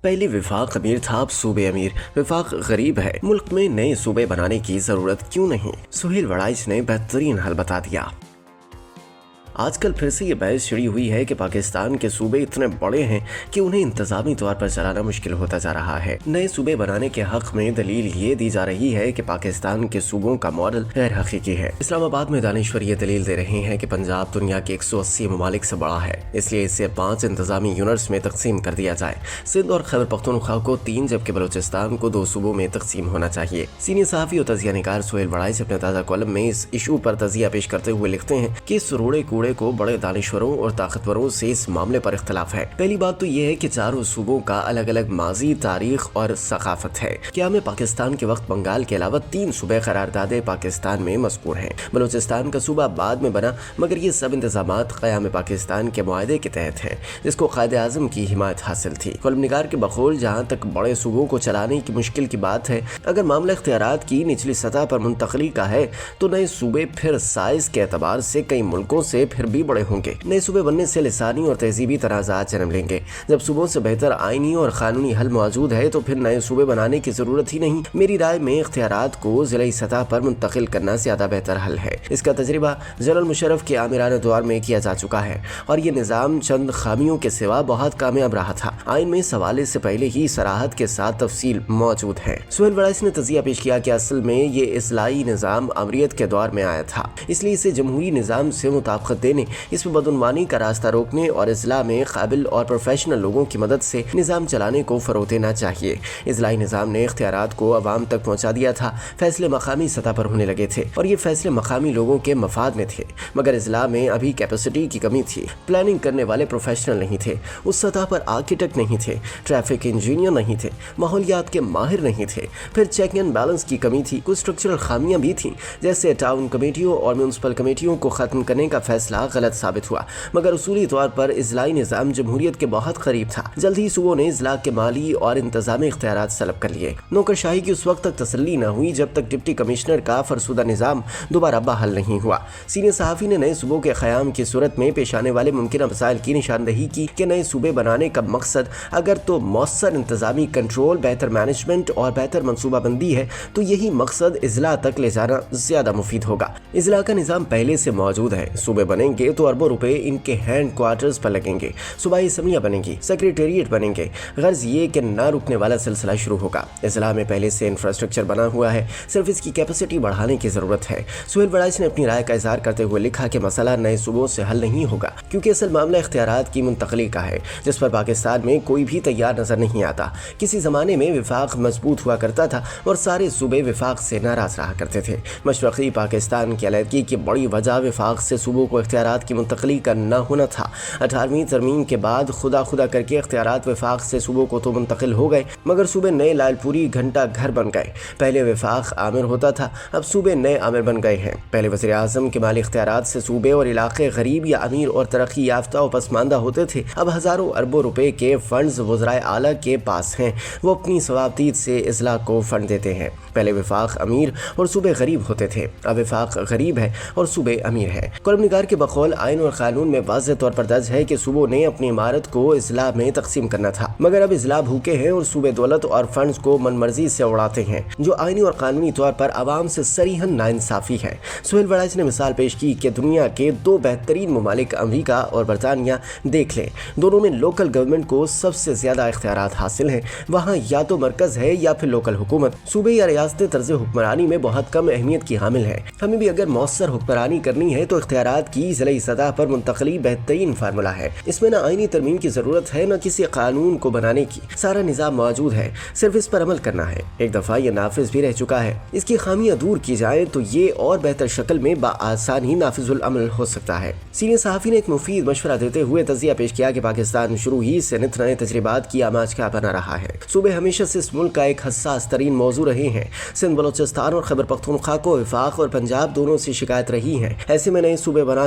پہلے وفاق امیر تھا، اب صوبے امیر۔ وفاق غریب ہے، ملک میں نئے صوبے بنانے کی ضرورت کیوں نہیں؟ سہیل وڑائچ نے بہترین حل بتا دیا۔ آج کل پھر سے یہ بحث چھڑی ہوئی ہے کہ پاکستان کے صوبے اتنے بڑے ہیں کہ انہیں انتظامی طور پر چلانا مشکل ہوتا جا رہا ہے۔ نئے صوبے بنانے کے حق میں دلیل یہ دی جا رہی ہے کہ پاکستان کے صوبوں کا ماڈل غیر حقیقی ہے۔ اسلام آباد میں دانشور یہ دلیل دے رہے ہیں کہ پنجاب دنیا کے 180 ممالک سے بڑا ہے، اس لیے اسے 5 انتظامی یونٹس میں تقسیم کر دیا جائے۔ سندھ اور خیبر پختونخوا کو 3 جبکہ بلوچستان کو 2 صوبوں میں تقسیم ہونا چاہیے۔ سینئر صحافی اور تجزیہ نگار سہیل وڑائچ اپنے تازہ کالم میں اس ایشو پر تجزیہ پیش کرتے ہوئے لکھتے ہیں کہ اس روڑے کوڑے کو بڑے دانشوروں اور طاقتوروں سے اس معاملے پر اختلاف ہے۔ پہلی بات تو یہ ہے کہ چاروں صوبوں کا الگ الگ ماضی، تاریخ اور ثقافت ہے۔ قیام پاکستان کے وقت بنگال کے علاوہ 3 صوبے قرارداد پاکستان میں مذکور ہیں۔ بلوچستان کا صوبہ بعد میں بنا، مگر یہ سب انتظامات قیام پاکستان کے معاہدے کے تحت ہیں، جس کو قائد اعظم کی حمایت حاصل تھی۔ کالم نگار کے بقول جہاں تک بڑے صوبوں کو چلانے کی مشکل کی بات ہے، اگر معاملہ اختیارات کی نچلی سطح پر منتقلی کا ہے تو نئے صوبے پھر سائز کے اعتبار سے کئی ملکوں سے پھر بھی بڑے ہوں گے۔ نئے صوبے بننے سے لسانی اور تہذیبی تنازعات جنم لیں گے۔ جب صوبوں سے بہتر آئینی اور قانونی حل موجود ہے تو پھر نئے صوبے بنانے کی ضرورت ہی نہیں۔ میری رائے میں اختیارات کو ضلعی سطح پر منتقل کرنا زیادہ بہتر حل ہے۔ اس کا تجربہ جنرل مشرف کے آمرانہ دور میں کیا جا چکا ہے اور یہ نظام چند خامیوں کے سوا بہت کامیاب رہا تھا۔ آئین میں سوالے سے پہلے ہی صراحت کے ساتھ تفصیل موجود ہے۔ سہیل وڑائچ نے تجزیہ پیش کیا کہ اصل میں یہ اصلاحی نظام امریت کے دور میں آیا تھا، اس لیے اسے جمہوری نظام سے مطابقت دینے، اس میں بدعنوانی کا راستہ روکنے اور اضلاع میں قابل اور پروفیشنل لوگوں کی مدد سے نظام چلانے کو فروغ دینا چاہیے۔ اضلاعی نظام نے اختیارات کو عوام تک پہنچا دیا تھا، فیصلے مقامی سطح پر ہونے لگے تھے اور یہ فیصلے مقامی لوگوں کے مفاد میں تھے، مگر اضلاع میں ابھی کیپیسٹی کی کمی تھی۔ پلاننگ کرنے والے پروفیشنل نہیں تھے، اس سطح پر آرکیٹیکٹ نہیں تھے، ٹریفک انجینئر نہیں تھے، ماحولیات کے ماہر نہیں تھے، پھر چیک اینڈ بیلنس کی کمی تھی، کچھ اسٹرکچرل خامیاں بھی تھیں، جیسے ٹاؤن کمیٹیوں اور میونسپل کمیٹیوں کو ختم کرنے کا فیصلہ غلط ثابت ہوا، مگر اصولی طور پر اضلاعی نظام جمہوریت کے بہت قریب تھا۔ جلد ہی صوبوں نے اضلاع کے مالی اور انتظامی اختیارات سلب کر لیے۔ نوکرشاہی کی اس وقت تک تسلی نہ ہوئی جب تک ڈپٹی کمشنر کا فرسودہ نظام دوبارہ بحال نہیں ہوا۔ سینئر صحافی نے نئے صوبوں کے قیام کی صورت میں پیش آنے والے ممکنہ مسائل کی نشاندہی کی کہ نئے صوبے بنانے کا مقصد اگر تو مؤثر انتظامی کنٹرول، بہتر مینجمنٹ اور بہتر منصوبہ بندی ہے تو یہی مقصد اضلاع تک لے جانا زیادہ مفید ہوگا۔ اضلاع کا نظام پہلے سے موجود ہے، صوبے بنیں گے تو اربوں روپے ان کے ہینڈ کوارٹرز پر لگیں گے، صوبائی اسمبلیاں بنیں گی، سیکریٹریٹ بنیں گے، غرض یہ کہ نہ رکنے والا سلسلہ شروع ہوگا۔ اضلاع میں پہلے سے انفراسٹرکچر بنا ہوا ہے، صرف اس کی کیپیسٹی بڑھانے کی ضرورت ہے۔ سہیل وڑائچ نے اپنی رائے کا اظہار کرتے ہوئے لکھا کہ مسئلہ نئے صوبوں سے حل نہیں ہوگا، کیونکہ اصل معاملہ اختیارات کی منتقلی کا ہے، جس پر پاکستان میں کوئی بھی تیار نظر نہیں آتا۔ کسی زمانے میں وفاق مضبوط ہوا کرتا تھا اور سارے صوبے وفاق سے ناراض رہا کرتے تھے۔ مشرقی پاکستان کی علیحدگی کی بڑی وجہ وفاق سے صوبوں کو اختیارات کی منتقلی کا نہ ہونا تھا۔ 18ویں ترمیم کے بعد خدا کر کے اختیارات وفاق سے صوبوں کو تو منتقل ہو گئے، مگر صوبے نئے لال پوری گھنٹہ گھر بن گئے۔ پہلے وفاق آمر ہوتا تھا، اب صوبے نئے آمر بن گئے ہیں۔ پہلے وزیر اعظم کے مالی اختیارات سے صوبے اور علاقے غریب یا امیر اور ترقی یافتہ و پسماندہ ہوتے تھے، اب ہزاروں اربوں روپے کے فنڈز وزرائے اعلیٰ کے پاس ہیں، وہ اپنی ثوابدید سے اضلاع کو فنڈ دیتے ہیں۔ پہلے وفاق امیر اور صوبے غریب ہوتے تھے، اب وفاق غریب ہے اور صوبے امیر ہے۔ کالم نگار کے بقول آئین اور قانون میں واضح طور پر درج ہے کہ صوبوں نے اپنی عمارت کو اضلاع میں تقسیم کرنا تھا، مگر اب اضلاع بھوکے ہیں اور صوبے دولت اور فنڈز کو من مرضی سے اڑاتے ہیں، جو آئینی اور قانونی طور پر عوام سے صریحاً ناانصافی ہے۔ سہیل وڑائچ نے مثال پیش کی کہ دنیا کے 2 بہترین ممالک امریکہ اور برطانیہ دیکھ لیں، دونوں میں لوکل گورنمنٹ کو سب سے زیادہ اختیارات حاصل ہیں۔ وہاں یا تو مرکز ہے یا پھر لوکل حکومت۔ صوبے یا ریاستیں طرز حکمرانی میں بہت کم اہمیت کی حامل ہیں۔ ہمیں بھی اگر مؤثر حکمرانی کرنی ہے تو اختیارات کی ضلعی سطح پر منتقلی بہترین فارمولہ ہے۔ اس میں نہ آئینی ترمیم کی ضرورت ہے، نہ کسی قانون کو بنانے کی، سارا نظام موجود ہے، صرف اس پر عمل کرنا ہے۔ ایک دفعہ یہ نافذ بھی رہ چکا ہے، اس کی خامیاں دور کی جائیں تو یہ اور بہتر شکل میں بآسانی نافذ العمل ہو سکتا ہے۔ سینئر صحافی نے ایک مفید مشورہ دیتے ہوئے تجزیہ پیش کیا کہ پاکستان شروع ہی سے نت نئے تجربات کی آماج کا بنا رہا ہے۔ صوبے ہمیشہ سے اس ملک کا ایک حساس ترین موضوع رہے ہیں۔ سندھ، بلوچستان اور خیبر پختونخوا کو وفاق اور پنجاب دونوں سے شکایت رہی ہے۔ ایسے میں نئے صوبے بنا